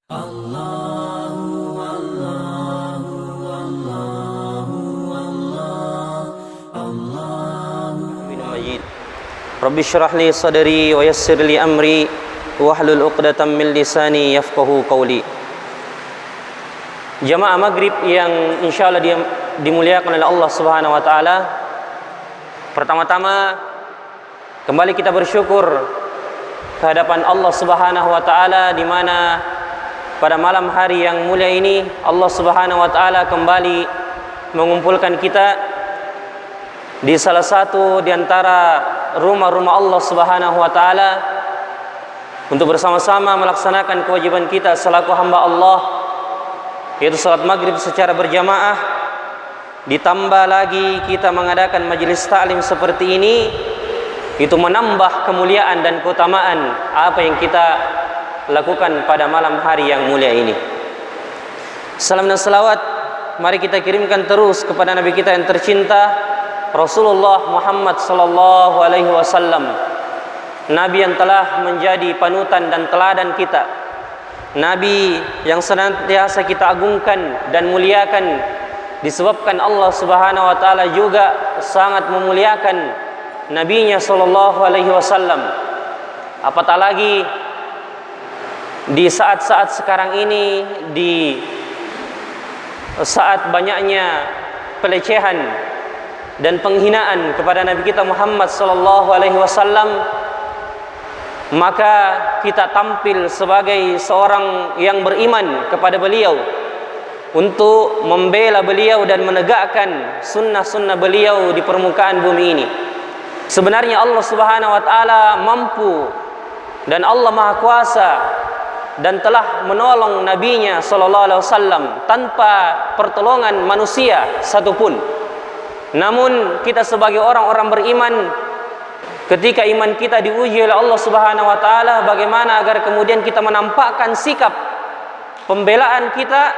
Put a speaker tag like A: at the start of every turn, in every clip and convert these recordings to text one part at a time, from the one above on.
A: Rabbi syrah li sadri wa yassir li amri wahlul 'uqdatam min lisani yafqahu qawli. Jamaah maghrib yang insyaallah dimuliakan oleh Allah Subhanahu wa taala. Pertama-tama kembali kita bersyukur kehadapan Allah Subhanahu wa taala, di mana pada malam hari yang mulia ini Allah Subhanahu wa taala kembali mengumpulkan kita di salah satu di antara rumah-rumah Allah Subhanahu wa taala untuk bersama-sama melaksanakan kewajiban kita selaku hamba Allah, yaitu salat maghrib secara berjamaah. Ditambah lagi kita mengadakan majelis ta'lim seperti ini, itu menambah kemuliaan dan keutamaan apa yang kita lakukan pada malam hari yang mulia ini. Salam dan salawat mari kita kirimkan terus kepada Nabi kita yang tercinta, Rasulullah Muhammad sallallahu alaihi wasallam, Nabi yang telah menjadi panutan dan teladan kita, Nabi yang senantiasa kita agungkan dan muliakan, disebabkan Allah Subhanahu wa taala juga sangat memuliakan nabinya sallallahu alaihi wasallam. Apatah lagi di saat-saat sekarang ini, di saat banyaknya pelecehan dan penghinaan kepada Nabi kita Muhammad sallallahu alaihi wasallam, maka kita tampil sebagai seorang yang beriman kepada beliau untuk membela beliau dan menegakkan sunnah-sunnah beliau di permukaan bumi ini. Sebenarnya Allah Subhanahu wa taala mampu dan Allah Maha Kuasa dan telah menolong nabinya sallallahu alaihi wasallam tanpa pertolongan manusia satupun. Namun kita sebagai orang-orang beriman, ketika iman kita diuji oleh Allah Subhanahu wa taala, bagaimana agar kemudian kita menampakkan sikap pembelaan kita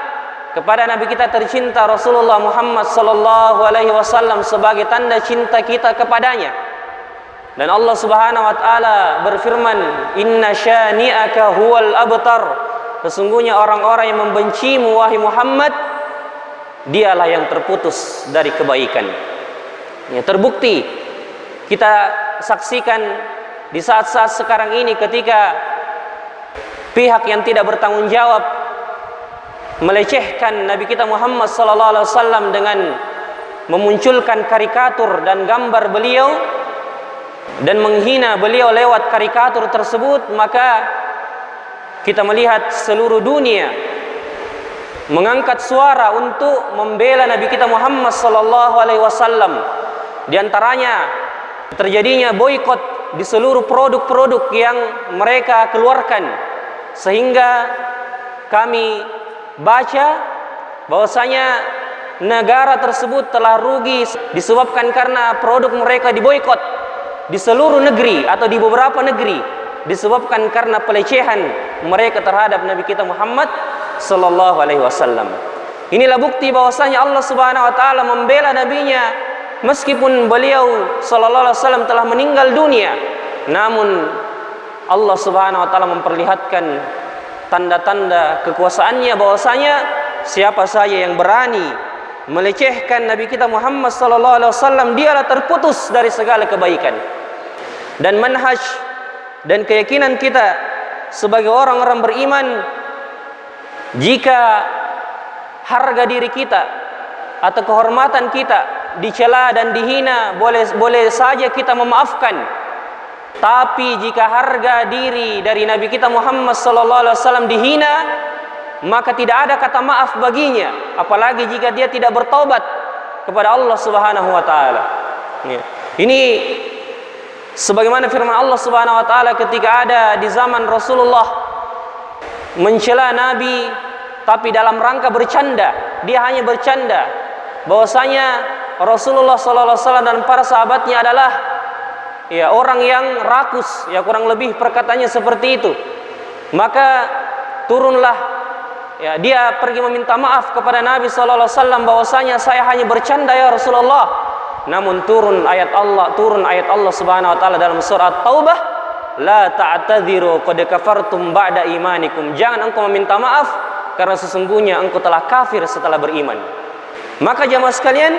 A: kepada Nabi kita tercinta Rasulullah Muhammad sallallahu alaihi wasallam sebagai tanda cinta kita kepadanya. Dan Allah Subhanahu wa taala berfirman, "Inna syani'aka huwal abtar." Sesungguhnya orang-orang yang membencimu wahai Muhammad, dialah yang terputus dari kebaikan. Ya, terbukti kita saksikan di saat-saat sekarang ini ketika pihak yang tidak bertanggung jawab melecehkan Nabi kita Muhammad sallallahu alaihi wasallam dengan memunculkan karikatur dan gambar beliau dan menghina beliau lewat karikatur tersebut, maka kita melihat seluruh dunia mengangkat suara untuk membela Nabi kita Muhammad sallallahu alaihi wasallam. Di antaranya terjadinya boikot di seluruh produk-produk yang mereka keluarkan, sehingga kami baca bahwasanya negara tersebut telah rugi disebabkan karena produk mereka diboikot di seluruh negeri atau di beberapa negeri, disebabkan karena pelecehan mereka terhadap Nabi kita Muhammad sallallahu alaihi wasallam. Inilah bukti bahwasanya Allah Subhanahu wa taala membela nabinya meskipun beliau sallallahu alaihi wasallam telah meninggal dunia. Namun Allah Subhanahu wa taala memperlihatkan tanda-tanda kekuasaannya bahwasanya siapa saja yang berani melecehkan Nabi kita Muhammad sallallahu alaihi wasallam, dialah terputus dari segala kebaikan. Dan manhaj dan keyakinan kita sebagai orang-orang beriman, jika harga diri kita atau kehormatan kita dicela dan dihina, boleh saja kita memaafkan. Tapi jika harga diri dari Nabi kita Muhammad sallallahu alaihi wasallam dihina, maka tidak ada kata maaf baginya, apalagi jika dia tidak bertaubat kepada Allah Subhanahu wa taala. Ini sebagaimana firman Allah Subhanahu wa taala ketika ada di zaman Rasulullah mencela Nabi tapi dalam rangka bercanda. Dia hanya bercanda bahwasanya Rasulullah sallallahu alaihi wasallam dan para sahabatnya adalah orang yang rakus, kurang lebih perkataannya seperti itu. Maka turunlah dia pergi meminta maaf kepada Nabi sallallahu alaihi wasallam bahwasanya saya hanya bercanda ya Rasulullah. Namun turun ayat Allah Subhanahu wa taala dalam surah Taubah la ta'tadhiru qad kafartum ba'da imanikum. Jangan engkau meminta maaf karena sesungguhnya engkau telah kafir setelah beriman. Maka jamaah sekalian,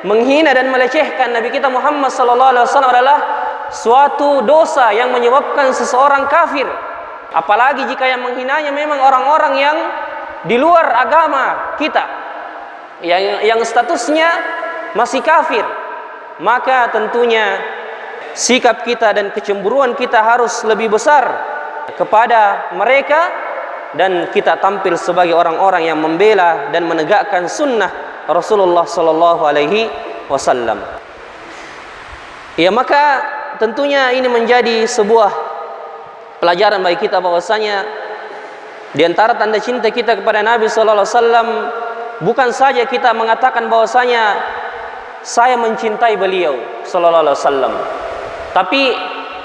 A: menghina dan melecehkan Nabi kita Muhammad sallallahu alaihi wasallam adalah suatu dosa yang menyebabkan seseorang kafir. Apalagi jika yang menghinanya memang orang-orang yang di luar agama kita, yang statusnya masih kafir, maka tentunya sikap kita dan kecemburuan kita harus lebih besar kepada mereka, dan kita tampil sebagai orang-orang yang membela dan menegakkan sunnah Rasulullah sallallahu alaihi wasallam. Ya, maka tentunya ini menjadi sebuah pelajaran bagi kita bahwasanya di antara tanda cinta kita kepada Nabi sallallahu alaihi wasallam bukan saja kita mengatakan bahwasanya saya mencintai beliau sallallahu alaihi wasallam, tapi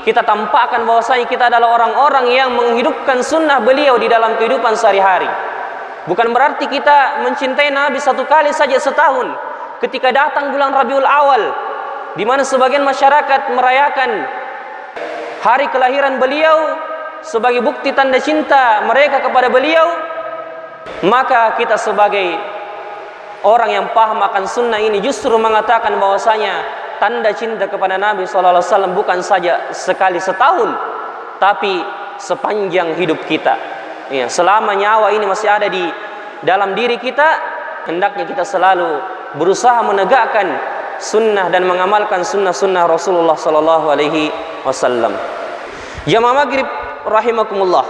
A: kita tampakkan bahwasanya kita adalah orang-orang yang menghidupkan sunnah beliau di dalam kehidupan sehari-hari. Bukan berarti kita mencintai Nabi satu kali saja setahun ketika datang bulan Rabiul Awal, di mana sebagian masyarakat merayakan hari kelahiran beliau sebagai bukti tanda cinta mereka kepada beliau. Maka kita sebagai orang yang paham akan sunnah ini justru mengatakan bahwasanya tanda cinta kepada Nabi SAW bukan saja sekali setahun, tapi sepanjang hidup kita. Ya, selama nyawa ini masih ada di dalam diri kita, hendaknya kita selalu berusaha menegakkan sunnah dan mengamalkan sunnah-sunnah Rasulullah SAW. Jamaah maghrib rahimakumullah.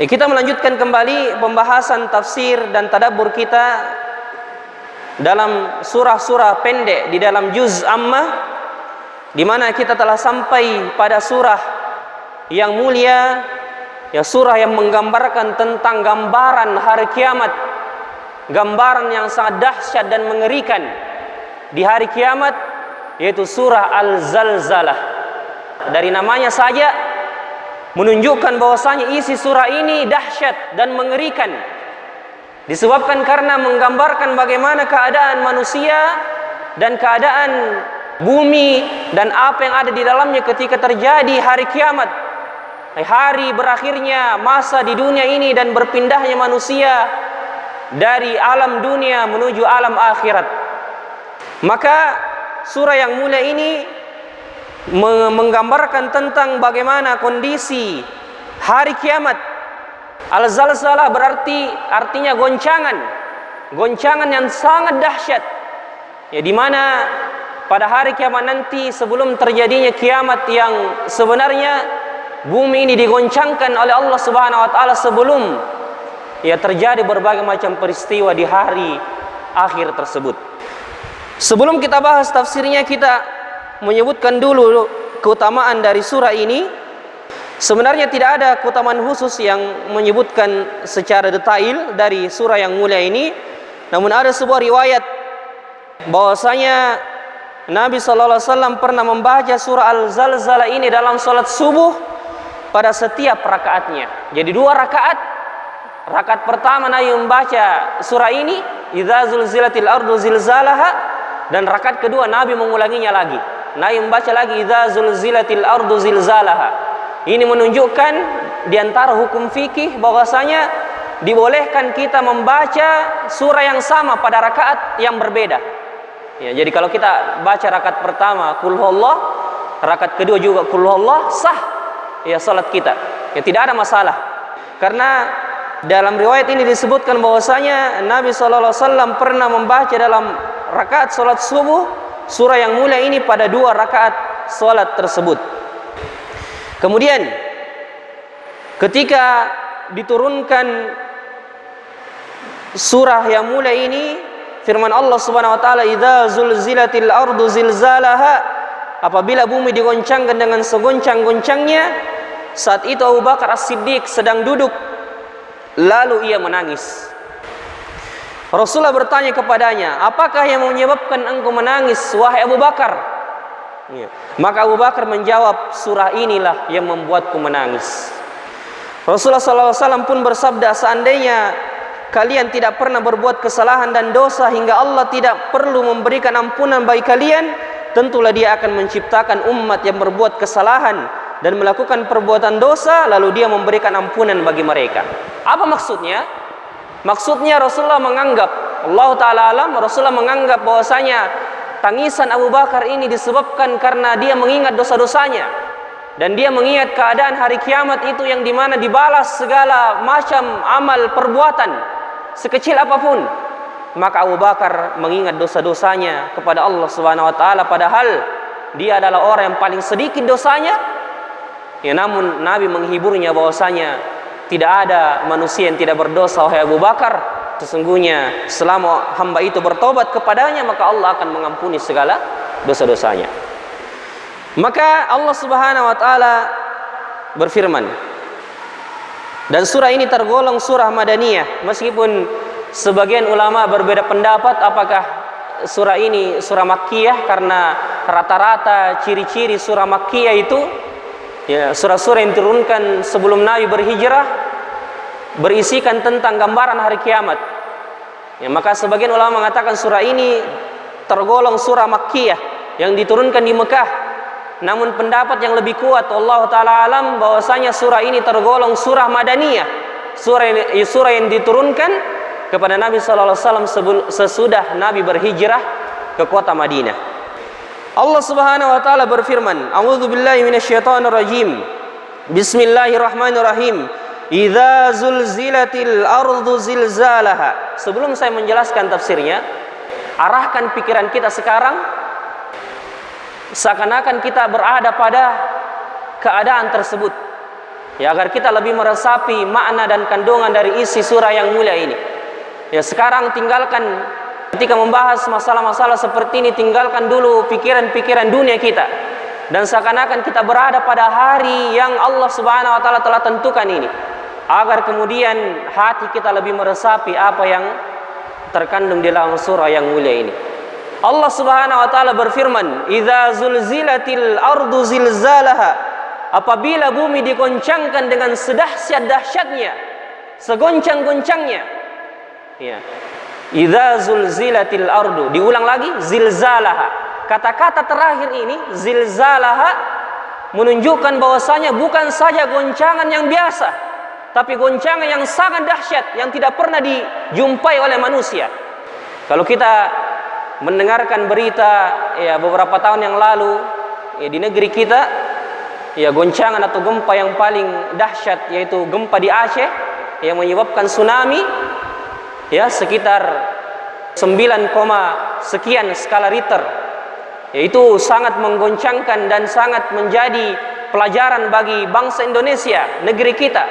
A: Kita melanjutkan kembali pembahasan tafsir dan tadabbur kita dalam surah-surah pendek di dalam juz Ammah, di mana kita telah sampai pada surah yang mulia, ya, surah yang menggambarkan tentang gambaran hari kiamat, gambaran yang sangat dahsyat dan mengerikan di hari kiamat, yaitu surah Al-Zalzalah. Dari namanya saja menunjukkan bahwasanya isi surah ini dahsyat dan mengerikan, disebabkan karena menggambarkan bagaimana keadaan manusia dan keadaan bumi dan apa yang ada di dalamnya ketika terjadi hari kiamat, hari berakhirnya masa di dunia ini dan berpindahnya manusia dari alam dunia menuju alam akhirat. Maka surah yang mulia ini menggambarkan tentang bagaimana kondisi hari kiamat. Al-Zalzalah artinya goncangan yang sangat dahsyat, ya, di mana pada hari kiamat nanti, sebelum terjadinya kiamat yang sebenarnya, bumi ini digoncangkan oleh Allah Subhanahu wa taala sebelum ya terjadi berbagai macam peristiwa di hari akhir tersebut. Sebelum kita bahas tafsirnya, kita menyebutkan dulu keutamaan dari surah ini. Sebenarnya tidak ada keutamaan khusus yang menyebutkan secara detail dari surah yang mulia ini, namun ada sebuah riwayat bahwasanya Nabi SAW pernah membaca surah Al-Zalzalah ini dalam salat subuh pada setiap rakaatnya. Jadi 2 rakaat. Rakaat pertama Nabi membaca surah ini, idza zulzilatil ardu zilzalaha, dan rakaat kedua Nabi mengulanginya lagi. Nabi membaca lagi idza zulzilatil ardu zilzalaha. Ini menunjukkan di antara hukum fikih bahwasanya dibolehkan kita membaca surah yang sama pada rakaat yang berbeda. Ya, jadi kalau kita baca rakaat pertama qul huwallah, rakaat kedua juga qul huwallah, sah ya salat kita. Ya, tidak ada masalah. Karena dalam riwayat ini disebutkan bahwasanya Nabi SAW pernah membaca dalam rakaat salat subuh surah yang mulia ini pada 2 rakaat salat tersebut. Kemudian ketika diturunkan surah yang mulia ini, firman Allah Subhanahu wa taala, idza zulzilatil ardu zilzalaha, apabila bumi digoncangkan dengan segoncang-goncangnya, saat itu Abu Bakar As-Siddiq sedang duduk, lalu ia menangis. Rasulullah bertanya kepadanya, apakah yang menyebabkan engkau menangis, wahai Abu Bakar? Ya. Maka Abu Bakar menjawab, surah inilah yang membuatku menangis. Rasulullah SAW pun bersabda, seandainya kalian tidak pernah berbuat kesalahan dan dosa hingga Allah tidak perlu memberikan ampunan bagi kalian, tentulah Dia akan menciptakan umat yang berbuat kesalahan dan melakukan perbuatan dosa, lalu dia memberikan ampunan bagi mereka. Apa maksudnya? Maksudnya Rasulullah menganggap, Allah Ta'ala alam, Rasulullah menganggap bahwasanya tangisan Abu Bakar ini disebabkan karena dia mengingat dosa-dosanya, dan dia mengingat keadaan hari kiamat itu yang dimana dibalas segala macam amal perbuatan sekecil apapun. Maka Abu Bakar mengingat dosa-dosanya kepada Allah Subhanahu wa taala, padahal dia adalah orang yang paling sedikit dosanya. Ya, namun Nabi menghiburnya bahwasanya tidak ada manusia yang tidak berdosa, wahai Abu Bakar. Sesungguhnya selama hamba itu bertobat kepadanya, maka Allah akan mengampuni segala dosa-dosanya. Maka Allah Subhanahu wa taala berfirman, dan surah ini tergolong surah Madaniyah, meskipun sebagian ulama berbeda pendapat apakah surah ini surah Makkiyah, karena rata-rata ciri-ciri surah Makkiyah itu ya surah-surah yang diturunkan sebelum Nabi berhijrah berisikan tentang gambaran hari kiamat. Ya, maka sebagian ulama mengatakan surah ini tergolong surah Makkiyah yang diturunkan di Mekah. Namun pendapat yang lebih kuat, Allah Ta'ala alam, bahwasanya surah ini tergolong surah Madaniyah, surah yang diturunkan kepada Nabi sallallahu alaihi wasallam sesudah Nabi berhijrah ke kota Madinah. Allah Subhanahu wa taala berfirman, A'udzubillahi minasyaitonirrajim. Bismillahirrahmanirrahim. Idza zulzilatil ardu zilzalaha. Sebelum saya menjelaskan tafsirnya, arahkan pikiran kita sekarang seakan-akan kita berada pada keadaan tersebut, ya, agar kita lebih meresapi makna dan kandungan dari isi surah yang mulia ini. Ya, sekarang tinggalkan, ketika membahas masalah-masalah seperti ini, tinggalkan dulu pikiran-pikiran dunia kita, dan seakan-akan kita berada pada hari yang Allah Subhanahu wa taala telah tentukan ini, agar kemudian hati kita lebih meresapi apa yang terkandung di dalam surah yang mulia ini. Allah Subhanahu wa taala berfirman, "Idza zulzilatil ardu zilzalaha." Apabila bumi digoncangkan dengan sedahsyat-dahsyatnya, segoncang-goncangnya. Ya. Idza zulzilatil ardu. Diulang lagi, zilzalaha. Kata-kata terakhir ini, zilzalaha, menunjukkan bahwasanya bukan saja goncangan yang biasa, tapi goncangan yang sangat dahsyat yang tidak pernah dijumpai oleh manusia. Kalau kita mendengarkan berita ya beberapa tahun yang lalu ya di negeri kita, ya goncangan atau gempa yang paling dahsyat yaitu gempa di Aceh yang menyebabkan tsunami ya sekitar 9, sekian skala Richter. Yaitu sangat menggoncangkan dan sangat menjadi pelajaran bagi bangsa Indonesia, negeri kita.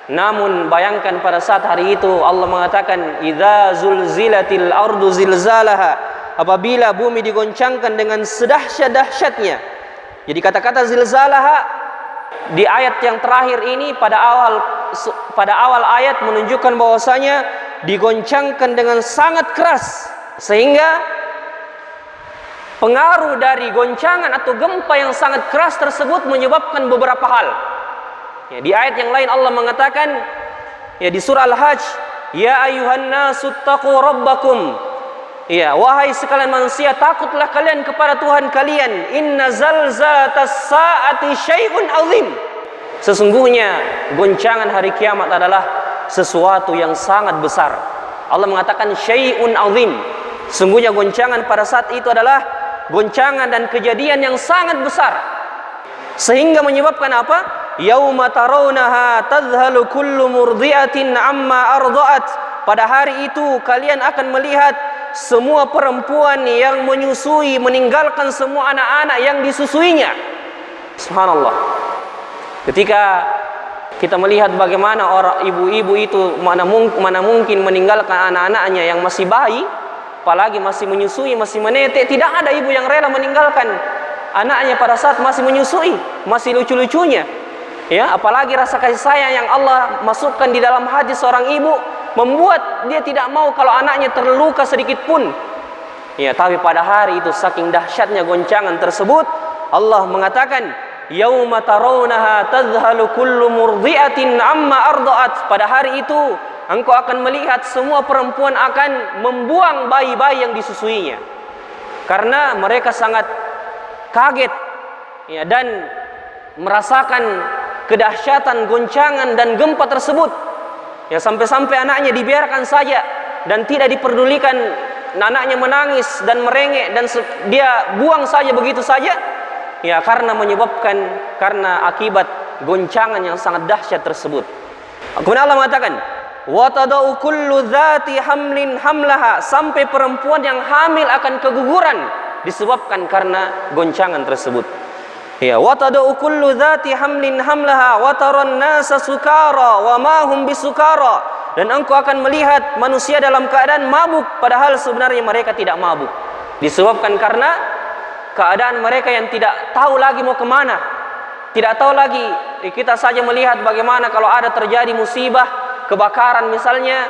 A: Namun bayangkan pada saat hari itu Allah mengatakan idza zulzilatil ardu zilzalaha, apabila bumi digoncangkan dengan sedahsyat-dahsyatnya. Jadi kata-kata zilzalaha di ayat yang terakhir ini pada awal ayat menunjukkan bahwasanya digoncangkan dengan sangat keras, sehingga pengaruh dari goncangan atau gempa yang sangat keras tersebut menyebabkan beberapa hal. Ya, di ayat yang lain Allah mengatakan ya di surah Al-Hajj, ya ayyuhan nasu taqu rabbakum. Ya, wahai sekalian manusia, takutlah kalian kepada Tuhan kalian. Inna zalzalatas saati syai'un azim. Sesungguhnya goncangan hari kiamat adalah sesuatu yang sangat besar. Allah mengatakan syai'un azim. Sesungguhnya goncangan pada saat itu adalah goncangan dan kejadian yang sangat besar. Sehingga menyebabkan apa? Yauma tarawnaha tadhhalu kullu murdi'atin amma arda'at. Pada hari itu kalian akan melihat semua perempuan yang menyusui meninggalkan semua anak-anak yang disusuinya. Subhanallah. Ketika kita melihat bagaimana orang ibu-ibu itu mana mungkin meninggalkan anak-anaknya yang masih bayi, apalagi masih menyusui, masih menetek. Tidak ada ibu yang rela meninggalkan anaknya pada saat masih menyusui, masih lucu-lucunya. Ya, apalagi rasa kasih sayang yang Allah masukkan di dalam hati seorang ibu membuat dia tidak mau kalau anaknya terluka sedikit pun. Ya, tapi pada hari itu saking dahsyatnya goncangan tersebut, Allah mengatakan, "Yauma tarawnaha tadhhalu kullu murdi'atin amma arda'at." Pada hari itu engkau akan melihat semua perempuan akan membuang bayi-bayi yang disusuinya, karena mereka sangat kaget ya, dan merasakan kedahsyatan goncangan dan gempa tersebut. Ya, sampai-sampai anaknya dibiarkan saja dan tidak diperdulikan, anaknya menangis dan merengek dan dia buang saja begitu saja. Ya, karena akibat goncangan yang sangat dahsyat tersebut. Kemudian Allah mengatakan, wa tadau kullu dzati hamlin hamlaha, sampai perempuan yang hamil akan keguguran disebabkan karena goncangan tersebut. Ya, wa tadau kullu dzati hamlin hamlaha wa taran nasa sukara wa ma hum bisukara, dan engkau akan melihat manusia dalam keadaan mabuk padahal sebenarnya mereka tidak mabuk, disebabkan karena keadaan mereka yang tidak tahu lagi mau kemana, tidak tahu lagi. Kita saja melihat bagaimana kalau ada terjadi musibah, kebakaran misalnya,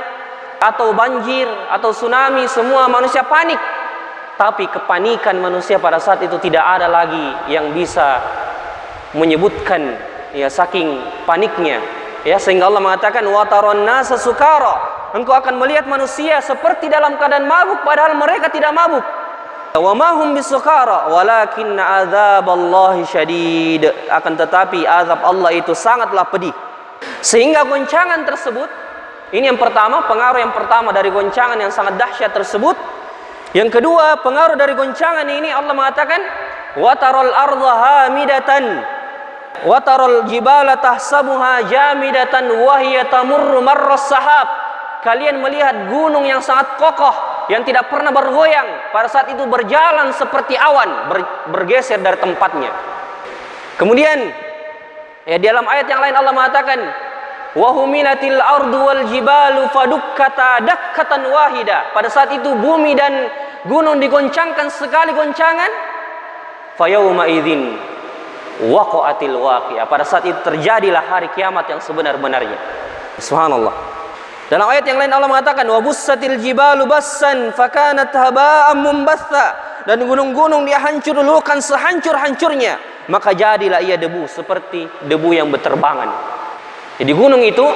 A: atau banjir, atau tsunami, semua manusia panik. Tapi kepanikan manusia pada saat itu tidak ada lagi yang bisa menyebutkan, ya, saking paniknya. Ya, sehingga Allah mengatakan wa taron nasa sukara, engkau akan melihat manusia seperti dalam keadaan mabuk padahal mereka tidak mabuk. Wa ma hum bisukara walakinna adzaballahi syadid, akan tetapi azab Allah itu sangatlah pedih. Sehingga goncangan tersebut, ini yang pertama, pengaruh yang pertama dari goncangan yang sangat dahsyat tersebut. Yang kedua, pengaruh dari goncangan ini, Allah mengatakan wa taral ardha hamidatan wa taral jibala tahsabuha jamidatan wa hiya tamurru marras sahab. Kalian melihat gunung yang sangat kokoh yang tidak pernah bergoyang, pada saat itu berjalan seperti awan, bergeser dari tempatnya. Kemudian, ya, di dalam ayat yang lain Allah mengatakan wa huminatil ardu wal jibalu fadukkata dakkatan wahida. Pada saat itu bumi dan gunung digoncangkan sekali goncangan, fayauma idzin waqa'atil waqi'ah. Pada saat itu terjadilah hari kiamat yang sebenar-benarnya. Subhanallah. Dalam ayat yang lain Allah mengatakan wa bussatil jibalu bassan fakanat haba'an mumbatha, dan gunung-gunung dia hancur-hancurkan sehancur-hancurnya, maka jadilah ia debu seperti debu yang berterbangan. Jadi gunung itu,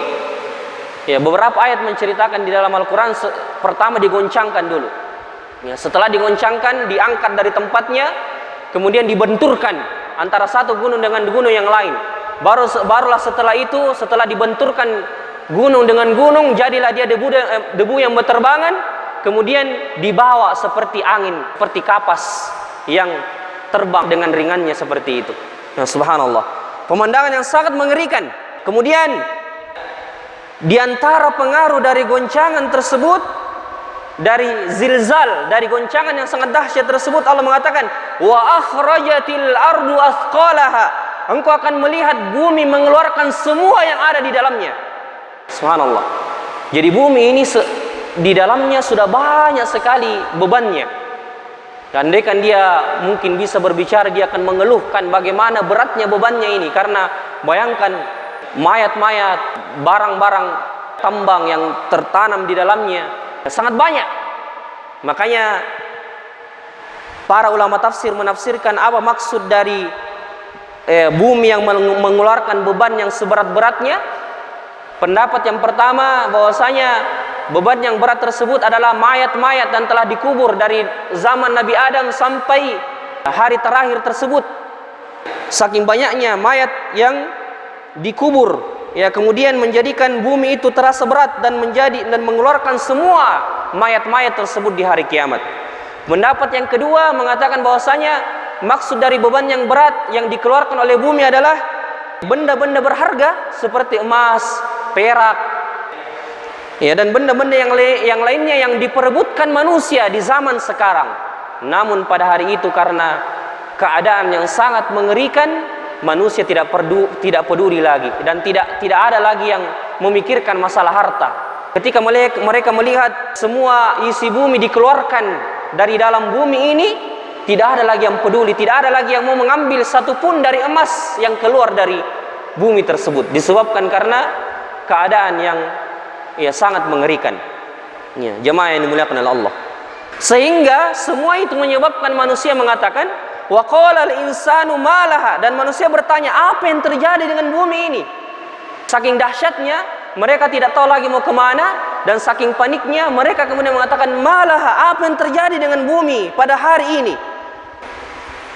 A: ya, beberapa ayat menceritakan di dalam Al-Quran, pertama digoncangkan dulu. Ya, setelah digoncangkan, diangkat dari tempatnya, kemudian dibenturkan antara satu gunung dengan gunung yang lain. Barulah setelah itu, setelah dibenturkan gunung dengan gunung, jadilah dia debu yang berterbangan, kemudian dibawa seperti angin, seperti kapas yang terbang dengan ringannya seperti itu. Ya, subhanallah. Pemandangan yang sangat mengerikan. Kemudian di antara pengaruh dari goncangan tersebut, dari zilzal, dari goncangan yang sangat dahsyat tersebut, Allah mengatakan wa akhrajatil ardu athqalaha, engkau akan melihat bumi mengeluarkan semua yang ada di dalamnya. Subhanallah. Jadi bumi ini di dalamnya sudah banyak sekali bebannya. Dan andaikan dia mungkin bisa berbicara, dia akan mengeluhkan bagaimana beratnya bebannya ini, karena bayangkan mayat-mayat, barang-barang tambang yang tertanam di dalamnya sangat banyak. Makanya para ulama tafsir menafsirkan apa maksud dari bumi yang mengeluarkan beban yang seberat-beratnya. Pendapat yang pertama, bahwasanya beban yang berat tersebut adalah mayat-mayat dan telah dikubur dari zaman Nabi Adam sampai hari terakhir tersebut. Saking banyaknya mayat yang dikubur, ya, kemudian menjadikan bumi itu terasa berat dan mengeluarkan semua mayat-mayat tersebut di hari kiamat. Pendapat yang kedua mengatakan bahwasanya maksud dari beban yang berat yang dikeluarkan oleh bumi adalah benda-benda berharga seperti emas, perak, ya, dan benda-benda yang lainnya yang diperebutkan manusia di zaman sekarang. Namun pada hari itu karena keadaan yang sangat mengerikan, manusia tidak peduli lagi dan tidak ada lagi yang memikirkan masalah harta. Ketika mereka melihat semua isi bumi dikeluarkan dari dalam bumi ini, tidak ada lagi yang peduli, tidak ada lagi yang mau mengambil satupun dari emas yang keluar dari bumi tersebut, disebabkan karena keadaan yang, ya, sangat mengerikan. Ya, jemaah yang dimuliakan oleh Allah. Sehingga semua itu menyebabkan manusia mengatakan wa qala al-insanu malaha, dan manusia bertanya, apa yang terjadi dengan bumi ini? Saking dahsyatnya mereka tidak tahu lagi mau kemana, dan saking paniknya mereka kemudian mengatakan malaha, apa yang terjadi dengan bumi pada hari ini?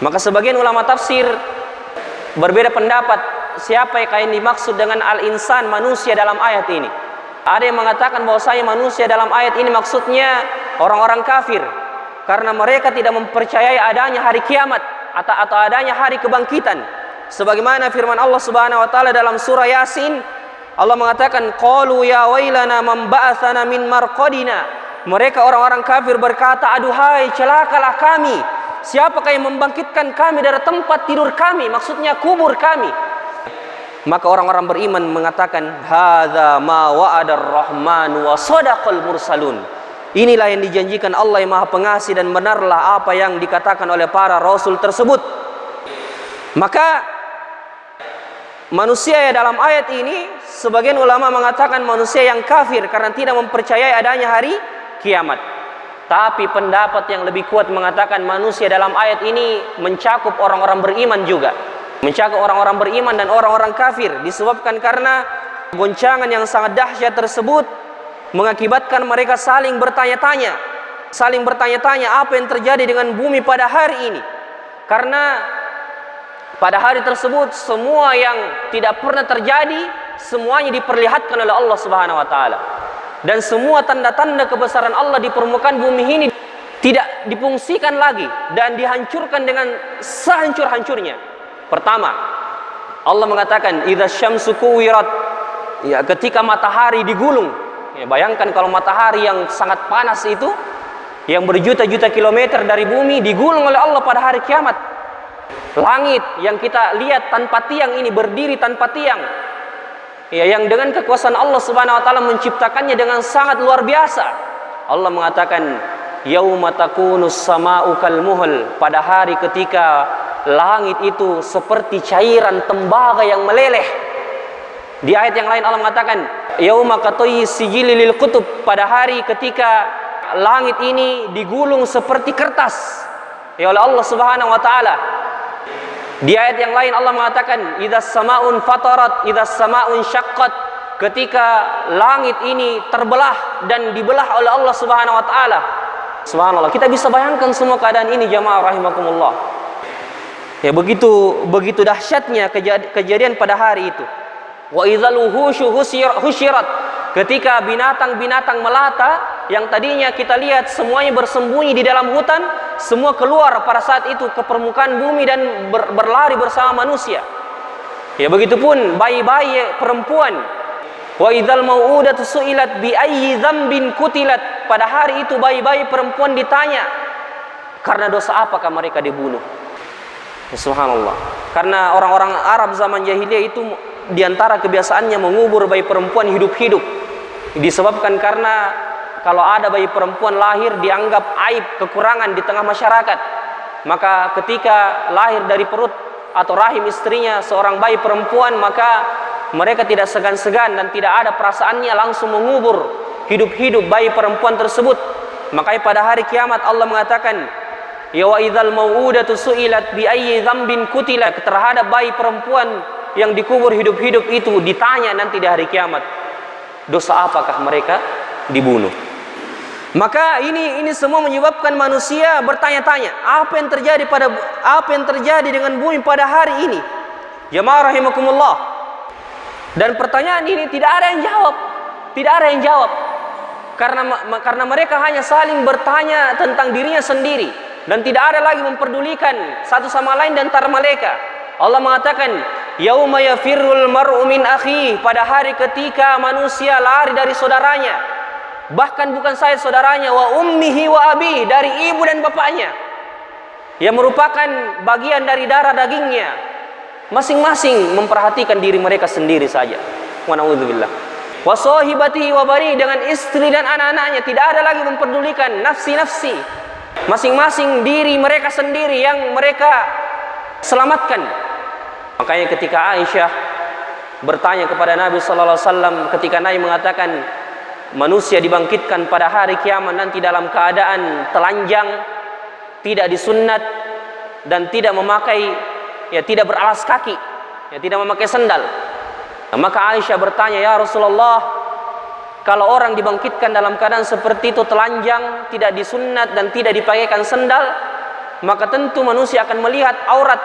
A: Maka sebagian ulama tafsir berbeda pendapat siapa yang dimaksud dengan al-insan, manusia dalam ayat ini. Ada yang mengatakan bahwasanya manusia dalam ayat ini maksudnya orang-orang kafir, karena mereka tidak mempercayai adanya hari kiamat atau adanya hari kebangkitan. Sebagaimana firman Allah Subhanahu wa taala dalam surah Yasin, Allah mengatakan qalu ya wailana man ba'atsana min marqadina. Mereka orang-orang kafir berkata, aduhai celakalah kami, siapakah yang membangkitkan kami dari tempat tidur kami, maksudnya kubur kami. Maka orang-orang beriman mengatakan, hadza ma wa'adar rahmanu wa shadaqal mursalun. Inilah yang dijanjikan Allah yang Maha Pengasih, dan benarlah apa yang dikatakan oleh para rasul tersebut. Maka manusia dalam ayat ini, sebagian ulama mengatakan manusia yang kafir karena tidak mempercayai adanya hari kiamat. Tapi pendapat yang lebih kuat mengatakan manusia dalam ayat ini mencakup orang-orang beriman juga, mencakup orang-orang beriman dan orang-orang kafir, disebabkan karena goncangan yang sangat dahsyat tersebut mengakibatkan mereka saling bertanya-tanya apa yang terjadi dengan bumi pada hari ini. Karena pada hari tersebut semua yang tidak pernah terjadi semuanya diperlihatkan oleh Allah Subhanahu wa taala. Dan semua tanda-tanda kebesaran Allah di permukaan bumi ini tidak difungsikan lagi dan dihancurkan dengan sehancur-hancurnya. Pertama, Allah mengatakan idza syamsu kuwirat, ya, ketika matahari digulung. Ya, bayangkan kalau matahari yang sangat panas itu, yang berjuta-juta kilometer dari bumi, digulung oleh Allah pada hari kiamat. Langit yang kita lihat tanpa tiang ini berdiri tanpa tiang, ya, yang dengan kekuasaan Allah Subhanahu wa taala menciptakannya dengan sangat luar biasa. Allah mengatakan yauma takunus sama'u kalmuhl, pada hari ketika langit itu seperti cairan tembaga yang meleleh. Di ayat yang lain Allah mengatakan yauma qatayyi sijili lil kutub, pada hari ketika langit ini digulung seperti kertas ya oleh Allah Subhanahu wa taala. Di ayat yang lain Allah mengatakan idzas samaun fatarat, idzas samaun syaqqat, ketika langit ini terbelah dan dibelah oleh Allah Subhanahu wa taala. Subhanallah, kita bisa bayangkan semua keadaan ini jamaah rahimakumullah. Ya, begitu dahsyatnya kejadian pada hari itu. Wa idzal wuhushu husyirat, ketika binatang-binatang melata yang tadinya kita lihat semuanya bersembunyi di dalam hutan, semua keluar pada saat itu ke permukaan bumi dan berlari bersama manusia. Ya, begitupun bayi-bayi perempuan. Wa idzal mau'udatu su'ilat bi ayyi dzambin kutilat, pada hari itu bayi-bayi perempuan ditanya karena dosa apakah mereka dibunuh. Ya, subhanallah. Karena orang-orang Arab zaman jahiliyah itu diantara kebiasaannya mengubur bayi perempuan hidup-hidup, disebabkan karena kalau ada bayi perempuan lahir dianggap aib, kekurangan di tengah masyarakat. Maka ketika lahir dari perut atau rahim istrinya seorang bayi perempuan, maka mereka tidak segan-segan dan tidak ada perasaannya langsung mengubur hidup-hidup bayi perempuan tersebut. Makanya pada hari kiamat Allah mengatakan ya wa idzal mau'udatu su'ilat bi ayyi dzambin kutilat, terhadap bayi perempuan yang dikubur hidup-hidup itu ditanya nanti di hari kiamat, dosa apakah mereka dibunuh. Maka ini semua menyebabkan manusia bertanya-tanya apa yang terjadi dengan bumi pada hari ini. Jamaah rahimakumullah. Dan pertanyaan ini tidak ada yang jawab. Karena mereka hanya saling bertanya tentang dirinya sendiri dan tidak ada lagi memperdulikan satu sama lain dan antara mereka. Allah mengatakan yauma yafirrul mar'u min akhi, pada hari ketika manusia lari dari saudaranya, bahkan bukan saya saudaranya, wa ummihi wa abi, dari ibu dan bapaknya yang merupakan bagian dari darah dagingnya. Masing-masing memperhatikan diri mereka sendiri saja. Wa na'udzubillah. Wa sahibatihi wa bari, dengan istri dan anak-anaknya, tidak ada lagi memperdulikan nafsi-nafsi. Masing-masing diri mereka sendiri yang mereka selamatkan. Makanya ketika Aisyah bertanya kepada Nabi sallallahu alaihi wasallam, ketika Nabi mengatakan manusia dibangkitkan pada hari kiamat nanti dalam keadaan telanjang, tidak disunat dan tidak beralas kaki, tidak memakai sandal. Maka Aisyah bertanya, ya Rasulullah, kalau orang dibangkitkan dalam keadaan seperti itu, telanjang, tidak disunat dan tidak dipakaikan sandal, maka tentu manusia akan melihat aurat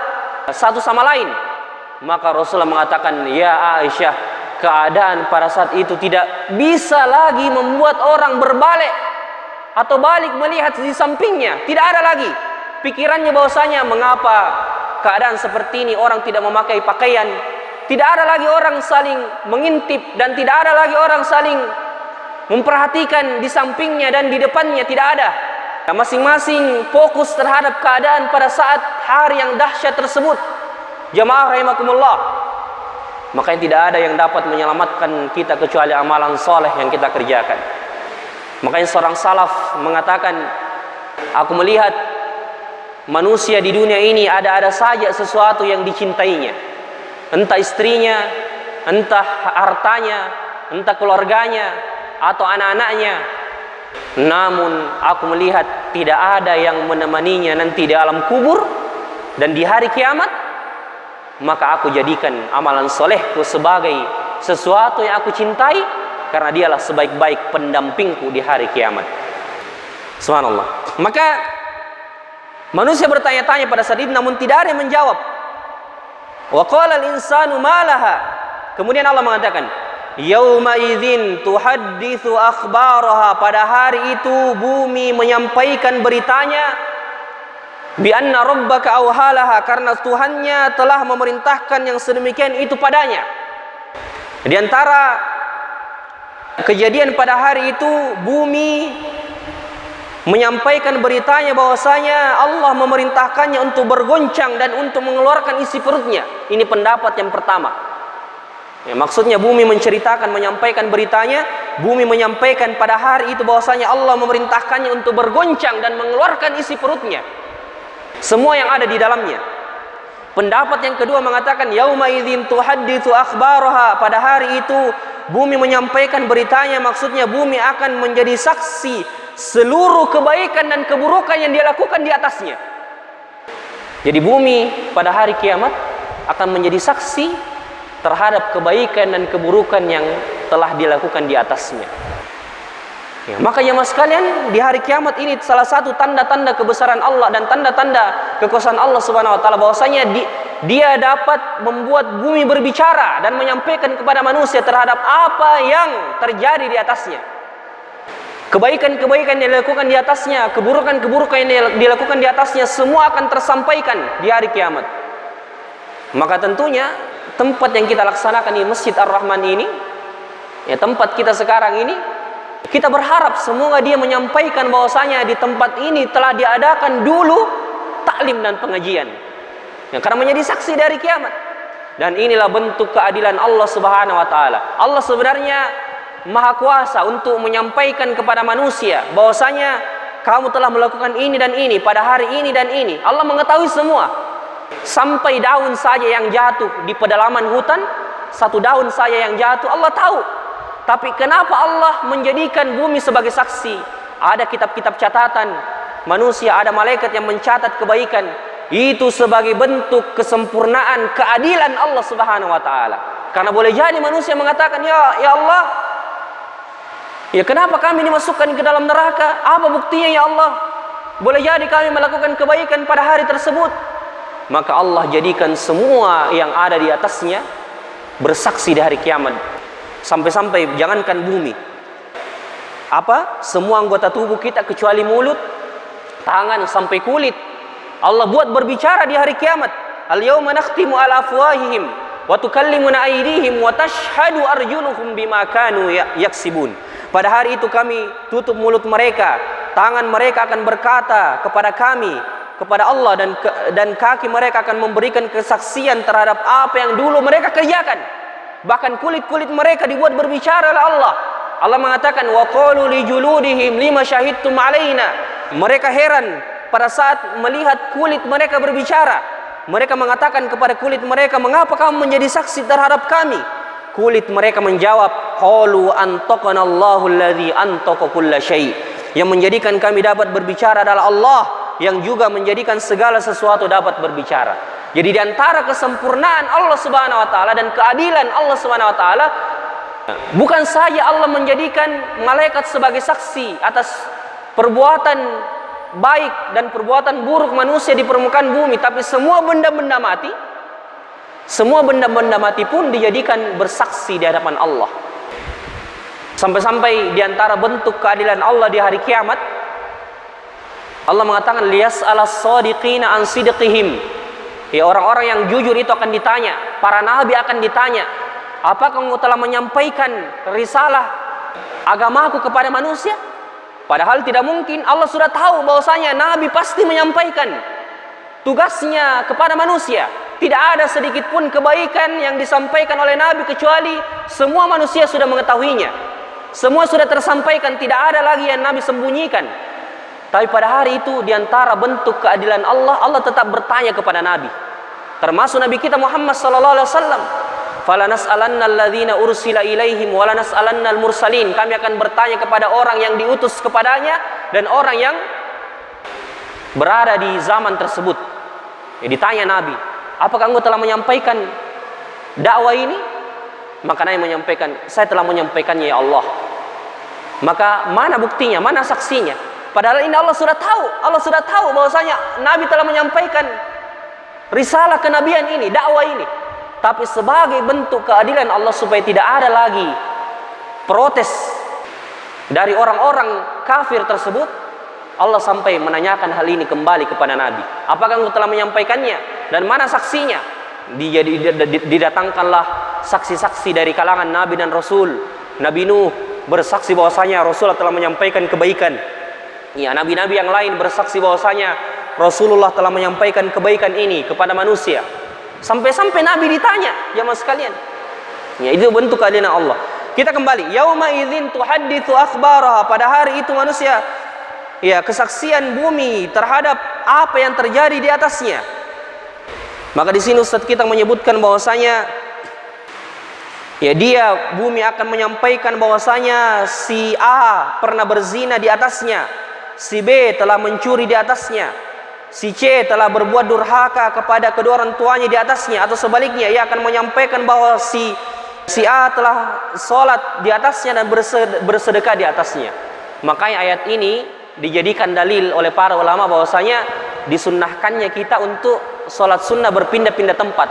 A: satu sama lain. Maka Rasulullah mengatakan, ya Aisyah, keadaan pada saat itu tidak bisa lagi membuat orang berbalik atau balik melihat di sampingnya. Tidak ada lagi pikirannya bahwasanya mengapa keadaan seperti ini orang tidak memakai pakaian. Tidak ada lagi orang saling mengintip, dan tidak ada lagi orang saling memperhatikan di sampingnya dan di depannya. Tidak ada. Masing-masing fokus terhadap keadaan pada saat hari yang dahsyat tersebut. Jamaah rahimakumullah. Makanya tidak ada yang dapat menyelamatkan kita kecuali amalan soleh yang kita kerjakan. Makanya seorang salaf mengatakan, aku melihat manusia di dunia ini ada saja sesuatu yang dicintainya. Entah istrinya, entah hartanya, entah keluarganya, atau anak-anaknya. Namun aku melihat tidak ada yang menemaninya nanti di alam kubur dan di hari kiamat. Maka aku jadikan amalan solehku sebagai sesuatu yang aku cintai, karena dialah sebaik-baik pendampingku di hari kiamat. Subhanallah. Maka manusia bertanya-tanya pada saat itu, namun tidak ada yang menjawab. Wa qala al-insanu ma laha. Kemudian Allah mengatakan, yauma idzin tuhadditsu akhbaraha. Pada hari itu bumi menyampaikan beritanya, bi anna rabbaka awhalaha, karena Tuhannya telah memerintahkan yang sedemikian itu padanya. Di antara kejadian pada hari itu, bumi menyampaikan beritanya bahwasanya Allah memerintahkannya untuk bergoncang dan untuk mengeluarkan isi perutnya. Ini pendapat yang pertama. Ya, maksudnya bumi menceritakan, menyampaikan beritanya. Bumi menyampaikan pada hari itu bahwasanya Allah memerintahkannya untuk bergoncang dan mengeluarkan isi perutnya, semua yang ada di dalamnya. Pendapat yang kedua mengatakan, yauma idzin tuhadditsu akhbaraha. Pada hari itu bumi menyampaikan beritanya, maksudnya bumi akan menjadi saksi seluruh kebaikan dan keburukan yang dia lakukan di atasnya. Jadi bumi pada hari kiamat akan menjadi saksi terhadap kebaikan dan keburukan yang telah dilakukan di atasnya. Ya, maka jemaah sekalian, di hari kiamat ini salah satu tanda-tanda kebesaran Allah dan tanda-tanda kekuasaan Allah Subhanahu wa taala bahwasanya dia dapat membuat bumi berbicara dan menyampaikan kepada manusia terhadap apa yang terjadi di atasnya. Kebaikan-kebaikan yang dilakukan di atasnya, keburukan-keburukan yang dilakukan di atasnya, semua akan tersampaikan di hari kiamat. Maka tentunya tempat yang kita laksanakan di Masjid Ar-Rahman ini, ya tempat kita sekarang ini, kita berharap semoga dia menyampaikan bahwasanya di tempat ini telah diadakan dulu taklim dan pengajian, ya, karena menjadi saksi dari kiamat. Dan inilah bentuk keadilan Allah Subhanahu wa taala. Allah sebenarnya Maha Kuasa untuk menyampaikan kepada manusia bahwasanya kamu telah melakukan ini dan ini pada hari ini dan ini. Allah mengetahui semua, sampai daun saja yang jatuh di pedalaman hutan, satu daun saja yang jatuh Allah tahu. Tapi kenapa Allah menjadikan bumi sebagai saksi? Ada kitab-kitab catatan manusia, ada malaikat yang mencatat kebaikan. Itu sebagai bentuk kesempurnaan keadilan Allah Subhanahu wa taala. Karena boleh jadi manusia mengatakan, ya Allah, ya kenapa kami dimasukkan ke dalam neraka? Apa buktinya ya Allah? Boleh jadi kami melakukan kebaikan pada hari tersebut. Maka Allah jadikan semua yang ada di atasnya bersaksi di hari kiamat. Sampai-sampai jangankan bumi, semua anggota tubuh kita kecuali mulut, tangan sampai kulit, Allah buat berbicara di hari kiamat. Al-yauma nakhtimu ala afwahihim wa tukallimuna aydihim wa tashhadu arjuluhum bima kanu yaksibun. Pada hari itu kami tutup mulut mereka, tangan mereka akan berkata kepada kami, kepada Allah, dan kaki mereka akan memberikan kesaksian terhadap apa yang dulu mereka kerjakan. Bahkan kulit-kulit mereka dibuat berbicara oleh Allah. Allah mengatakan, wa qalu li juludihim lima syahidtum alaina. Mereka heran pada saat melihat kulit mereka berbicara. Mereka mengatakan kepada kulit mereka, mengapa kamu menjadi saksi terhadap kami? Kulit mereka menjawab, qalu antaqana Allahu alladzi antaqa kulla syai'. Yang menjadikan kami dapat berbicara adalah Allah, yang juga menjadikan segala sesuatu dapat berbicara. Jadi di antara kesempurnaan Allah Subhanahu wa taala dan keadilan Allah Subhanahu wa taala, bukan saja Allah menjadikan malaikat sebagai saksi atas perbuatan baik dan perbuatan buruk manusia di permukaan bumi, tapi semua benda-benda mati, Semua benda-benda mati pun dijadikan bersaksi di hadapan Allah. Sampai-sampai di antara bentuk keadilan Allah di hari kiamat, Allah mengatakan liyas'alas shadiqina an sidqihim. Ya, orang-orang yang jujur itu akan ditanya, para nabi akan ditanya, apakah engkau telah menyampaikan risalah agamaku kepada manusia? Padahal tidak mungkin. Allah sudah tahu bahwasanya nabi pasti menyampaikan tugasnya kepada manusia. Tidak ada sedikit pun kebaikan yang disampaikan oleh nabi kecuali semua manusia sudah mengetahuinya. Semua sudah tersampaikan, tidak ada lagi yang nabi sembunyikan. Tapi pada hari itu, di antara bentuk keadilan Allah, Allah tetap bertanya kepada nabi, termasuk nabi kita Muhammad sallallahu alaihi wasallam. Falanas'alanna alladzina ursila ilaihim walanas'alannal mursalin. Kami akan bertanya kepada orang yang diutus kepadanya dan orang yang berada di zaman tersebut. Ya, ditanya nabi, apakah engkau telah menyampaikan dakwah ini? Maka nabi menyampaikan, saya telah menyampaikannya ya Allah. Maka mana buktinya, mana saksinya? Padahal ini Allah sudah tahu. Allah sudah tahu bahwasanya nabi telah menyampaikan risalah kenabian ini, dakwah ini. Tapi sebagai bentuk keadilan Allah supaya tidak ada lagi protes dari orang-orang kafir tersebut, Allah sampai menanyakan hal ini kembali kepada nabi. Apakah engkau telah menyampaikannya? Dan mana saksinya? Didatangkanlah saksi-saksi dari kalangan nabi dan rasul. Nabi Nuh bersaksi bahwasanya Rasulullah telah menyampaikan kebaikan. Ya, nabi-nabi yang lain bersaksi bahwasanya Rasulullah telah menyampaikan kebaikan ini kepada manusia. Sampai-sampai nabi ditanya, jamaah sekalian. Ya, itu bentuk keadilan Allah. Kita kembali, yauma idzin tuhadditsu akhbaraha. Pada hari itu manusia, ya, kesaksian bumi terhadap apa yang terjadi di atasnya. Maka di sini Ustaz kita menyebutkan bahwasanya ya, dia bumi akan menyampaikan bahwasanya si A pernah berzina di atasnya, si B telah mencuri di atasnya, si C telah berbuat durhaka kepada kedua orang tuanya di atasnya, atau sebaliknya ia akan menyampaikan bahwa si A telah sholat di atasnya dan bersedekah di atasnya. Makanya ayat ini dijadikan dalil oleh para ulama bahwasanya disunnahkannya kita untuk sholat sunnah berpindah-pindah tempat,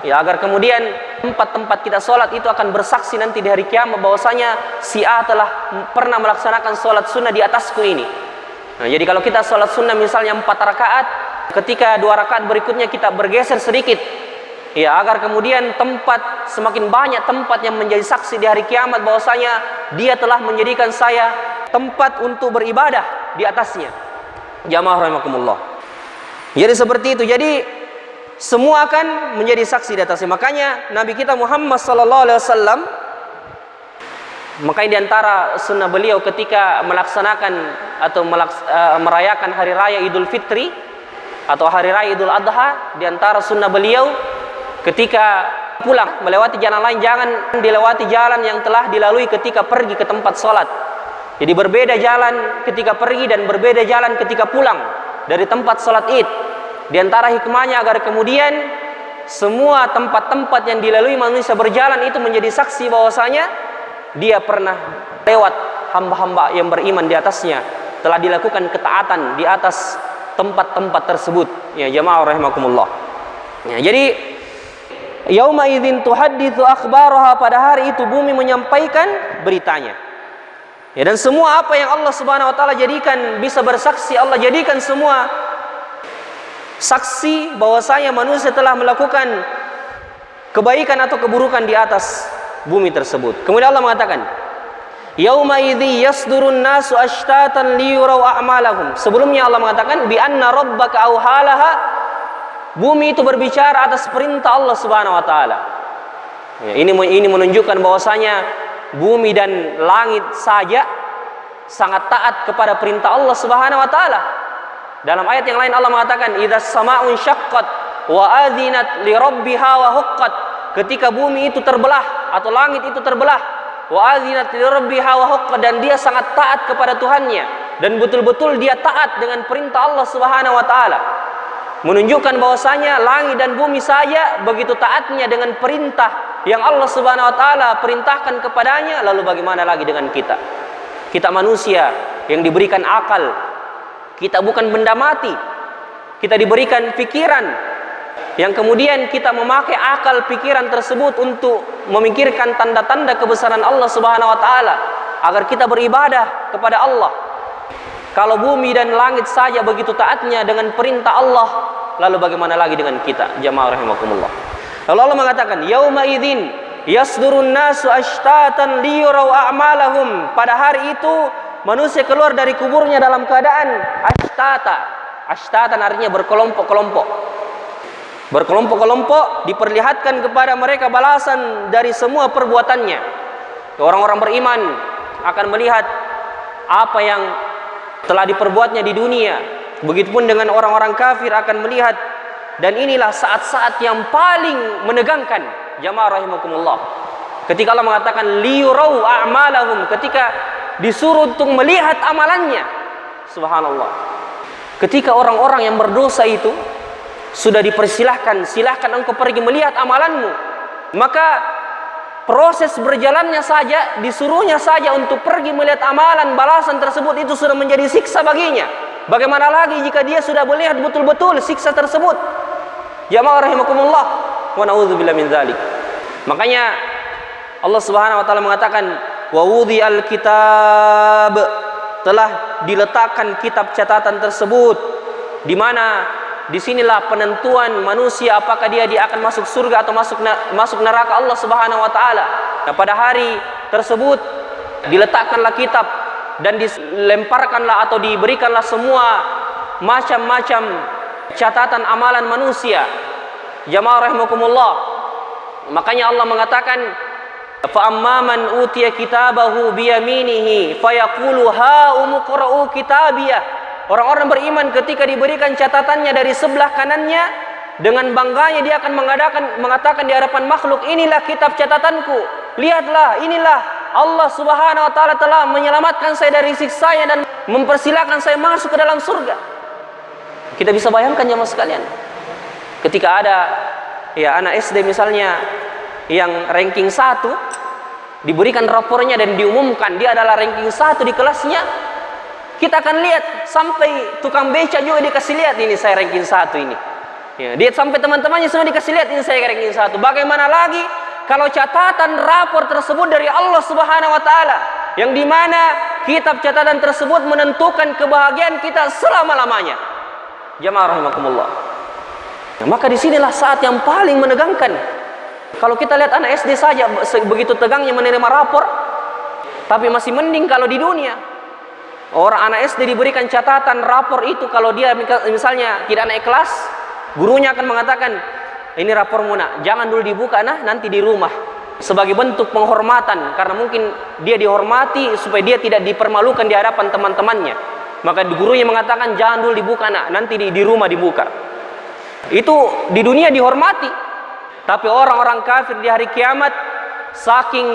A: ya, agar kemudian tempat-tempat kita sholat itu akan bersaksi nanti di hari kiamat bahwasanya si A telah pernah melaksanakan sholat sunnah di atasku ini. Nah, jadi kalau kita sholat sunnah misalnya 4 rakaat, ketika 2 rakaat berikutnya kita bergeser sedikit, ya, agar kemudian semakin banyak tempat yang menjadi saksi di hari kiamat bahwasanya dia telah menjadikan saya tempat untuk beribadah di atasnya. Jamaah rahimakumullah. Jadi seperti itu. Jadi semua akan menjadi saksi di atasnya. Makanya Nabi kita Muhammad sallallahu alaihi wasallam, makanya di antara sunnah beliau ketika melaksanakan atau merayakan hari raya Idul Fitri atau hari raya Idul Adha, di antara sunnah beliau ketika pulang melewati jalan lain, jangan dilewati jalan yang telah dilalui ketika pergi ke tempat sholat. Jadi berbeda jalan ketika pergi dan berbeda jalan ketika pulang dari tempat sholat Id. Di antara hikmahnya agar kemudian semua tempat-tempat yang dilalui manusia berjalan itu menjadi saksi bahwasanya dia pernah lewat, hamba-hamba yang beriman di atasnya telah dilakukan ketaatan di atas tempat-tempat tersebut. Ya, jamaah rahimakumullah. Ya, jadi yauma idzin tuhadditsu akhbaraha, pada hari itu bumi menyampaikan beritanya. Ya, dan semua apa yang Allah Subhanahu wa taala jadikan bisa bersaksi, Allah jadikan semua saksi bahwasanya manusia telah melakukan kebaikan atau keburukan di atas bumi tersebut. Kemudian Allah mengatakan, yauma idzi yasdurun nasu ashtatan liyurau a'malahum. Sebelumnya Allah mengatakan bi anna rabbaka auhalaha. Bumi itu berbicara atas perintah Allah Subhanahu wa taala. Ya, ini menunjukkan bahwasanya bumi dan langit saja sangat taat kepada perintah Allah Subhanahu wa taala. Dalam ayat yang lain Allah mengatakan idzas sama'un syaqqat wa adzinat li rabbiha wa huqqat. Ketika bumi itu terbelah atau langit itu terbelah, wa adzinat li rabbiha wa huqqat, dan dia sangat taat kepada Tuhannya dan betul-betul dia taat dengan perintah Allah Subhanahu wa taala. Menunjukkan bahwasanya langit dan bumi saja begitu taatnya dengan perintah yang Allah Subhanahu wa taala perintahkan kepadanya, lalu bagaimana lagi dengan kita? Kita manusia yang diberikan akal. Kita bukan benda mati. Kita diberikan pikiran. yang kemudian kita memakai akal pikiran tersebut untuk memikirkan tanda-tanda kebesaran Allah Subhanahu wa taala agar kita beribadah kepada Allah. Kalau bumi dan langit saja begitu taatnya dengan perintah Allah, lalu bagaimana lagi dengan kita? Jamaah rahimakumullah. Lalu Allah mengatakan, yauma idzin yasdurun nasu ashtatan liyurau a'malahum. Pada hari itu manusia keluar dari kuburnya dalam keadaan ashtata. Ashtatan artinya berkelompok-kelompok. Berkelompok-kelompok, diperlihatkan kepada mereka balasan dari semua perbuatannya. Orang-orang beriman akan melihat apa yang telah diperbuatnya di dunia. Begitupun dengan orang-orang kafir akan melihat. Dan inilah saat-saat yang paling menegangkan, jamaah rahimakumullah. Ketika Allah mengatakan liyurau a'malahum, ketika disuruh untuk melihat amalannya. Subhanallah. Ketika orang-orang yang berdosa itu sudah dipersilahkan, silahkan engkau pergi melihat amalanmu, maka proses berjalannya saja, disuruhnya saja untuk pergi melihat amalan balasan tersebut, itu sudah menjadi siksa baginya. Bagaimana lagi jika dia sudah melihat betul-betul siksa tersebut? Jamaah rahimakumullah, wa na'udzubillah min dzalik. Makanya Allah Subhanahu wa taala mengatakan, wa wudhi'al kitab, telah diletakkan kitab catatan tersebut, di mana disinilah penentuan manusia apakah dia akan masuk surga atau masuk neraka Allah Subhanahu wa taala. Nah, pada hari tersebut diletakkanlah kitab dan dilemparkanlah atau diberikanlah semua macam-macam catatan amalan manusia. Jamaah rahimakumullah. Makanya Allah mengatakan, fa amman utiya kitabahu biyaminihi fayaqulu ha umqra'u kitabiyah. Orang-orang beriman ketika diberikan catatannya dari sebelah kanannya, dengan bangganya dia akan mengatakan di hadapan makhluk, inilah kitab catatanku. Lihatlah, inilah Allah Subhanahu wa taala telah menyelamatkan saya dari siksanya dan mempersilahkan saya masuk ke dalam surga. Kita bisa bayangkan jemaah sekalian, ketika ada anak SD misalnya yang ranking 1, diberikan rapornya dan diumumkan dia adalah ranking 1 di kelasnya. Kita akan lihat sampai tukang beca juga dikasih lihat, ini saya ranking 1 ini. Ya, dia sampai teman-temannya semua dikasih lihat, ini saya ranking 1. Bagaimana lagi kalau catatan rapor tersebut dari Allah Subhanahu wa taala, yang dimana kitab catatan tersebut menentukan kebahagiaan kita selama-lamanya. Jamaah rahimakumullah. Nah, maka disinilah saat yang paling menegangkan. Kalau kita lihat anak SD saja begitu tegangnya menerima rapor, tapi masih mending kalau di dunia. Orang anak SD diberikan catatan rapor itu, kalau dia misalnya tidak naik kelas, gurunya akan mengatakan, ini rapormu nak, jangan dulu dibuka nah, nanti di rumah. Sebagai bentuk penghormatan, karena mungkin dia dihormati supaya dia tidak dipermalukan di hadapan teman-temannya. Maka gurunya mengatakan, jangan dulu dibuka nak, nanti di rumah dibuka. Itu di dunia dihormati. Tapi orang-orang kafir di hari kiamat, saking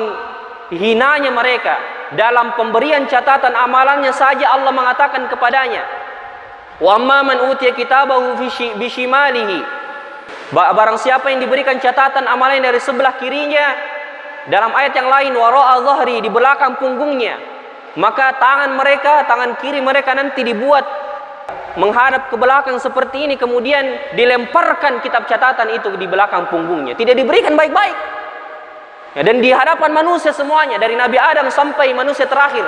A: hinanya mereka, dalam pemberian catatan amalannya saja Allah mengatakan kepadanya, wa amma man utiya kitabahu bishimalihi, barang siapa yang diberikan catatan amalannya dari sebelah kirinya, dalam ayat yang lain wara'a dhahri, di belakang punggungnya, maka tangan kiri mereka nanti dibuat menghadap ke belakang seperti ini, kemudian dilemparkan kitab catatan itu di belakang punggungnya, tidak diberikan baik-baik. Ya, dan di hadapan manusia semuanya, dari Nabi Adam sampai manusia terakhir,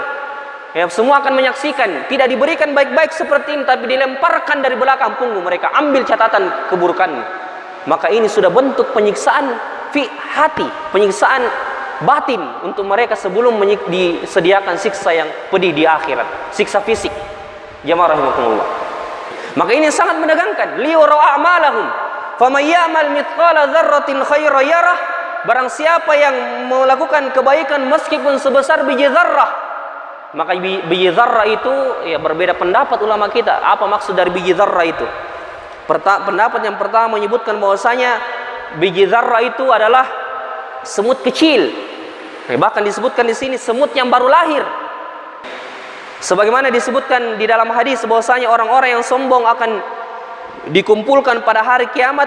A: ya, semua akan menyaksikan, tidak diberikan baik-baik seperti ini, tapi dilemparkan dari belakang punggung mereka, ambil catatan keburukanmu. Maka ini sudah bentuk penyiksaan fi hati, penyiksaan batin untuk mereka sebelum disediakan siksa yang pedih di akhirat, siksa fisik. Jamaah rahimakumullah. Maka ini sangat menegangkan. Liyurau a'malahum faman ya'mal mithqala dzarratin khairan yarah. Barang siapa yang melakukan kebaikan meskipun sebesar biji zarrah, maka biji zarrah itu ya berbeda pendapat ulama kita. Apa maksud dari biji zarrah itu? Pendapat yang pertama menyebutkan bahwasanya biji zarrah itu adalah semut kecil. Bahkan disebutkan di sini semut yang baru lahir. Sebagaimana disebutkan di dalam hadis bahwasanya orang-orang yang sombong akan dikumpulkan pada hari kiamat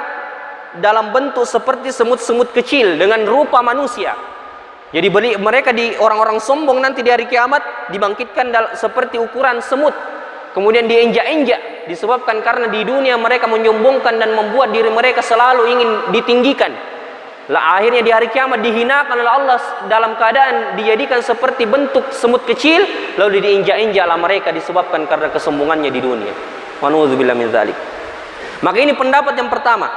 A: dalam bentuk seperti semut-semut kecil dengan rupa manusia. Jadi mereka orang-orang sombong nanti di hari kiamat dibangkitkan seperti ukuran semut, kemudian diinjak-injak, disebabkan karena di dunia mereka menyombongkan dan membuat diri mereka selalu ingin ditinggikan. Lah akhirnya di hari kiamat dihinakan oleh Allah dalam keadaan dijadikan seperti bentuk semut kecil, lalu diinjak-injaklah mereka disebabkan karena kesombongannya di dunia. Wa na'udzubillah min dzalik. Maka ini pendapat yang pertama.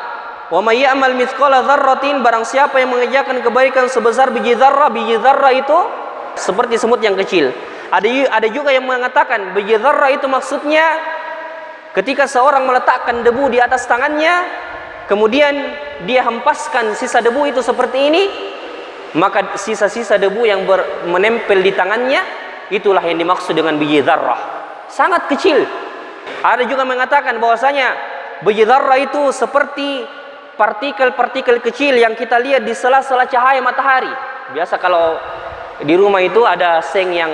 A: Wa may ya'mal mithqala dzarratin, barang siapa yang mengerjakan kebaikan sebesar biji zarrah itu seperti semut yang kecil. Ada juga yang mengatakan biji zarrah itu maksudnya ketika seorang meletakkan debu di atas tangannya, kemudian dia hempaskan sisa debu itu seperti ini, maka sisa-sisa debu yang menempel di tangannya, itulah yang dimaksud dengan biji zarrah. Sangat kecil. Ada juga mengatakan bahwasanya biji zarrah itu seperti partikel-partikel kecil yang kita lihat di sela-sela cahaya matahari. Biasa kalau di rumah itu ada seng yang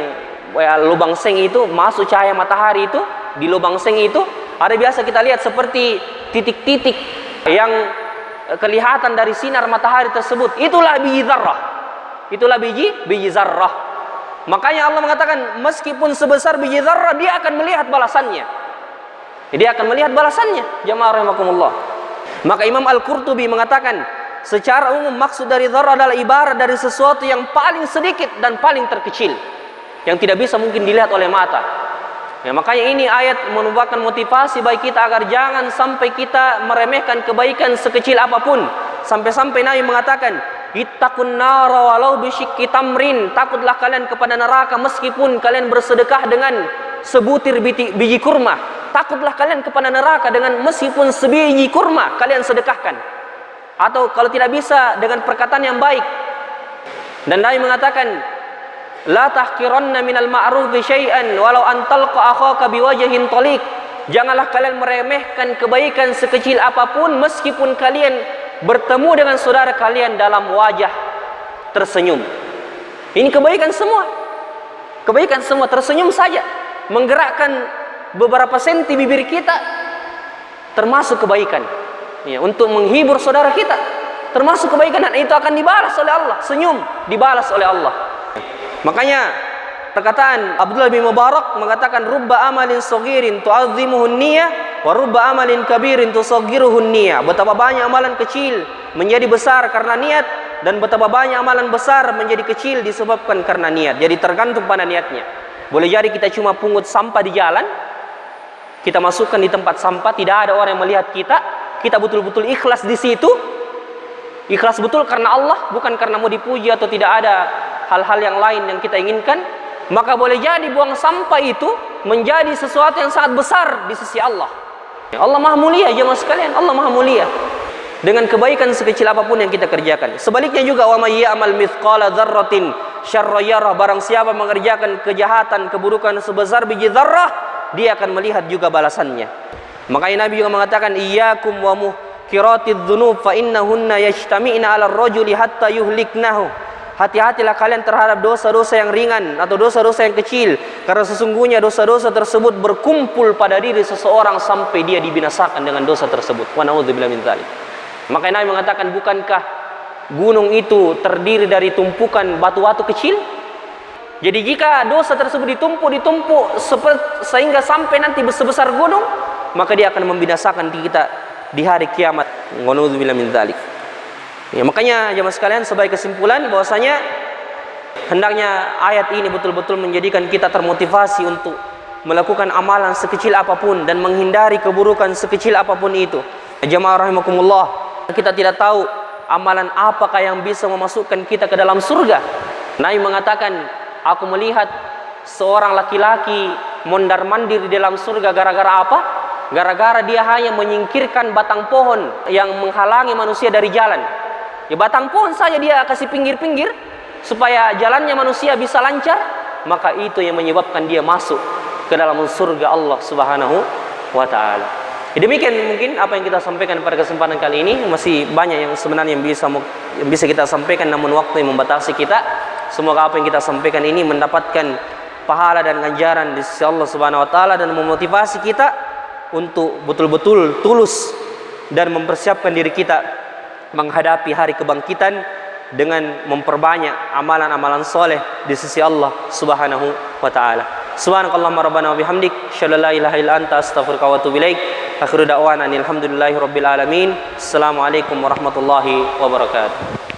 A: lubang seng itu masuk cahaya matahari itu, di lubang seng itu ada biasa kita lihat seperti titik-titik yang kelihatan dari sinar matahari tersebut. Itulah biji zarrah. Itulah biji zarrah. Makanya Allah mengatakan meskipun sebesar biji zarrah dia akan melihat balasannya. Dia akan melihat balasannya. Jamaah rahimakumullah. Maka Imam Al-Qurtubi mengatakan secara umum maksud dari zarrah adalah ibarat dari sesuatu yang paling sedikit dan paling terkecil, yang tidak bisa mungkin dilihat oleh mata. Ya, makanya ini ayat merupakan motivasi bagi kita agar jangan sampai kita meremehkan kebaikan sekecil apapun. Sampai-sampai Nabi mengatakan, "Ittaqun nara walau bisyikki tamrin." Takutlah kalian kepada neraka meskipun kalian bersedekah dengan sebutir biji kurma. Takutlah kalian kepada neraka dengan meskipun sebiji kurma kalian sedekahkan. Atau kalau tidak bisa dengan perkataan yang baik. Dan Nabi mengatakan, la tahqiranna minal ma'rufi syai'an walau an talqa akhaka biwajhin taliq. Janganlah kalian meremehkan kebaikan sekecil apapun meskipun kalian bertemu dengan saudara kalian dalam wajah tersenyum. Ini kebaikan semua. Kebaikan semua, tersenyum saja, menggerakkan beberapa senti bibir kita termasuk kebaikan. Ya, untuk menghibur saudara kita termasuk kebaikan, dan itu akan dibalas oleh Allah. Senyum dibalas oleh Allah. Makanya perkataan Abdullah bin Mubarak mengatakan rubba amalin saghirin tu'azzimuhun niyah wa rubba amalin kabirin tusaghiruhun niyah. Betapa banyak amalan kecil menjadi besar karena niat, dan betapa banyak amalan besar menjadi kecil disebabkan karena niat. Jadi tergantung pada niatnya. Boleh jadi kita cuma pungut sampah di jalan, kita masukkan di tempat sampah, tidak ada orang yang melihat kita betul-betul ikhlas di situ. Ikhlas betul karena Allah, bukan karena mau dipuji atau tidak ada hal-hal yang lain yang kita inginkan. Maka boleh jadi buang sampah itu menjadi sesuatu yang sangat besar di sisi Allah. Allah Maha Mulia, jemaah sekalian, Allah Maha Mulia dengan kebaikan sekecil apapun yang kita kerjakan. Sebaliknya juga, wa may ya'mal mithqala dzarratin syarra yarah, barang siapa mengerjakan kejahatan, keburukan sebesar biji zarrah, dia akan melihat juga balasannya. Makanya Nabi juga mengatakan, iyyakum wa muhqiratidz dzunub fa innahunna yajtami'na 'alal rajuli hatta yuhliknahu. Hati-hatilah kalian terhadap dosa-dosa yang ringan atau dosa-dosa yang kecil, karena sesungguhnya dosa-dosa tersebut berkumpul pada diri seseorang sampai dia dibinasakan dengan dosa tersebut. Wa na'udzubillahi min dzalik. Makanya Nabi mengatakan, bukankah gunung itu terdiri dari tumpukan batu-batu kecil? Jadi jika dosa tersebut ditumpuk sehingga sampai nanti sebesar gunung, maka dia akan membinasakan kita di hari kiamat. Wa na'udzubillahi min dzalik. Ya, makanya jemaah sekalian, sebagai kesimpulan bahwasanya hendaknya ayat ini betul-betul menjadikan kita termotivasi untuk melakukan amalan sekecil apapun dan menghindari keburukan sekecil apapun itu. Jemaah rahimakumullah, kita tidak tahu amalan apakah yang bisa memasukkan kita ke dalam surga. Nabi mengatakan, aku melihat seorang laki-laki mondar-mandir di dalam surga gara-gara apa? Gara-gara dia hanya menyingkirkan batang pohon yang menghalangi manusia dari jalan. Ya, batang pohon saja dia kasih pinggir-pinggir supaya jalannya manusia bisa lancar, maka itu yang menyebabkan dia masuk ke dalam surga Allah Subhanahu wa taala. Demikian mungkin apa yang kita sampaikan pada kesempatan kali ini. Masih banyak yang sebenarnya yang bisa kita sampaikan, namun waktu yang membatasi kita. Semoga apa yang kita sampaikan ini mendapatkan pahala dan ganjaran di sisi Allah Subhanahu wa taala, dan memotivasi kita untuk betul-betul tulus dan mempersiapkan diri kita menghadapi hari kebangkitan dengan memperbanyak amalan-amalan soleh di sisi Allah Subhanahu wa taala. Subhanakallahumma rabbana wa bihamdik, asyhadu an la ilaha illa anta, astaghfiruka wa atubu ilaik. Akhiru da'wana alhamdulillahi rabbil alamin. Assalamualaikum warahmatullahi wabarakatuh.